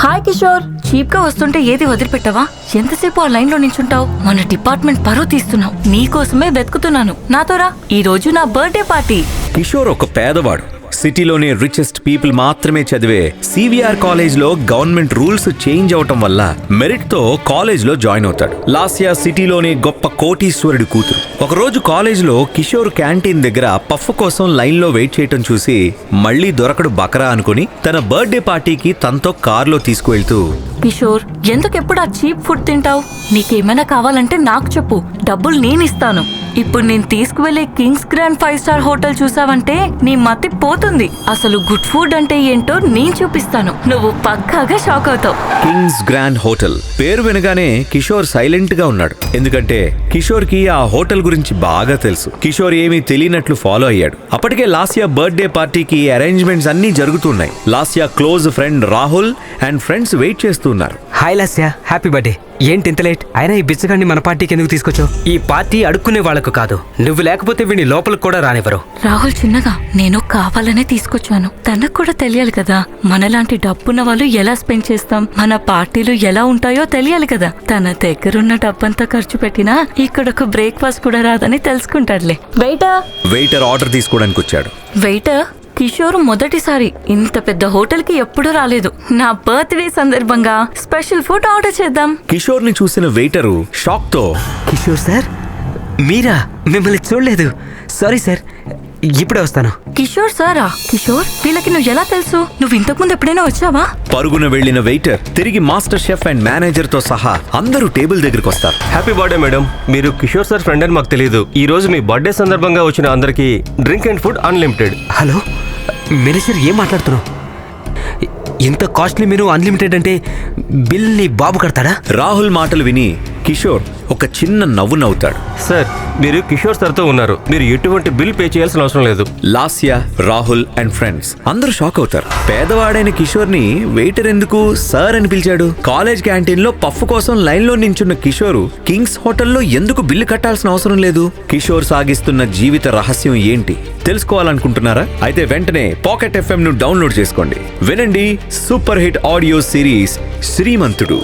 Hi Kishore, cheap గా వస్తుంటే ఏది వదిలిపెట్టవా? ఎంతసేపు ఆ లైన్ లో నించుంటావు? మన డిపార్ట్మెంట్ పరువు తీస్తున్నావు. నీకోసమే వెతుకుతున్నాను. నాతోరా, ఈ రోజు నా బర్త్డే పార్టీ. కిషోర్ ఒక పేదవాడు. సిటీలోని రిచెస్ట్ పీపుల్ మాత్రమే చదివే సివిఆర్ కాలేజ్ లో గవర్నమెంట్ రూల్స్ చేంజ్ అవటం వల్ల మెరిట్ తో కాలేజ్ లో జాయిన్ అవుతాడు. లాస్యా సిటీలోనే గొప్ప కోటీశ్వరుడి కూతురు. ఒకరోజు కాలేజ్ లో కిషోర్ క్యాంటీన్ దగ్గర పఫ్ కోసం లైన్ లో వెయిట్ చేయటం చూసి మళ్లీ దొరకడు బకరా అనుకుని తన బర్త్డే పార్టీకి తనతో కారులో తీసుకువెళ్తూ, కిషోర్, ఎందుకెప్పుడు ఆ చీప్ ఫుడ్ తింటావు? నీకేమైనా కావాలంటే నాకు చెప్పు, డబ్బులు నేనిస్తాను. ఇప్పుడు నేను తీసుకువెళ్లే కింగ్స్ గ్రాండ్ 5 స్టార్ హోటల్ చూసావంటే నీ మతి పోతుంది. అసలు గుడ్ ఫుడ్ అంటే ఏంటో నేను చూపిస్తాను. నువ్వు పక్కాగా షాక్ అవుతావు. కింగ్స్ గ్రాండ్ హోటల్ పేరు వినగానే కిషోర్ సైలెంట్ గా ఉన్నాడు. ఎందుకంటే కిషోర్ కి ఆ హోటల్ గురించి బాగా తెలుసు. కిషోర్ ఏమీ తెలియనట్లు ఫాలో అయ్యాడు. అప్పటికే లాస్యా బర్త్డే పార్టీకి అరేంజ్మెంట్స్ అన్ని జరుగుతున్నాయి. Lasya close friend Rahul and friends wait చేస్తున్నారు. Hi Lasya, happy birthday. ఏంటి ఇంత లేట్? అయినా ఈ బిచ్చగాన్ని మన పార్టీకి ఎందుకు తీసుకొచ్చావు? ఈ పార్టీ అడుక్కునే వాళ్లకు కాదు. నువ్వు లేకపోతే వీడిని లోపలికి కూడా రానివ్వరు. రాహుల్ చిన్నగా, నేను కావాలనే తీసుకొచ్చాను. తనకు కూడా తెలియాలి కదా, మనలాంటి డబ్బున్న వాళ్ళు ఎలా స్పెండ్ చేస్తాం, మన పార్టీలు ఎలా ఉంటాయో తెలియాలి కదా. తన దగ్గరున్న డబ్బంతా ఖర్చు పెట్టినా ఇక్కడ ఒక బ్రేక్ఫాస్ట్ కూడా రాదని తెలుసుకుంటాడులే. వెయిటర్ ఆర్డర్ తీసుకోవడానికి వచ్చాడు. వెయిటర్, కిషోర్ మొదటిసారి ఇంత పెద్ద హోటల్ కి ఎప్పుడూ రాలేదు. నా బర్త్డే సందర్భంగా స్పెషల్ ఫుడ్ ఆర్డర్ చేద్దాం. కిషోర్ ని చూసిన వెయిటరు షాక్ తో, కిషోర్ సార్, మీరా? మిమ్మల్ని చూడలేదు. సారీ సార్, ఇప్పుడే వస్తాను. కిషోర్ సారా? కిషోర్, వీళ్ళకి నువ్వు ఎలా తెలుసు? నువ్వు ఇంతకుముందు ఎప్పుడైనా వచ్చావా? పరుగున వెళ్లిన వెయిటర్ తిరిగి మాస్టర్ షెఫ్ అండ్ మేనేజర్ తో సహా అందరూ టేబుల్ దగ్గరికి వస్తారు. Happy birthday madam. మీరు కిషోర్ సార్ ఫ్రెండ్ అని మాకు తెలియదు. ఈ రోజు మీ బర్త్డే సందర్భంగా వచ్చిన అందరికి drink and food unlimited. Hello manager, ఏం మాట్లాడుతున్నావు? ఇంత కాస్ట్లీ మీరు అన్లిమిటెడ్ అంటే బిల్ నీ బాబు కడతాడా? రాహుల్ మాటలు విని కిషోర్ ఒక చిన్న నవ్వు నవ్వుతాడు. సార్, మీరు కిషోర్ సార్తో ఉన్నారు. మీరు ఎటువంటి బిల్ పే చేయాల్సిన అవసరం లేదు. లాస్యా, రాహుల్ అండ్ ఫ్రెండ్స్ అందరూ షాక్ అవుతారు. పేదవాడైన కిషోర్ ని వెయిటర్ ఎందుకు సార్ అని పిలిచాడు? కాలేజ్ క్యాంటీన్ లో పఫ్ కోసం లైన్ లో నించున్న కిషోర్ కింగ్స్ హోటల్లో ఎందుకు బిల్లు కట్టాల్సిన అవసరం లేదు? కిషోర్ సాగిస్తున్న జీవిత రహస్యం ఏంటి తెలుసుకోవాలనుకుంటున్నారా? అయితే వెంటనే పాకెట్ FM ను డౌన్లోడ్ చేసుకోండి. వినండి సూపర్ హిట్ ఆడియో సిరీస్ శ్రీమంతుడు.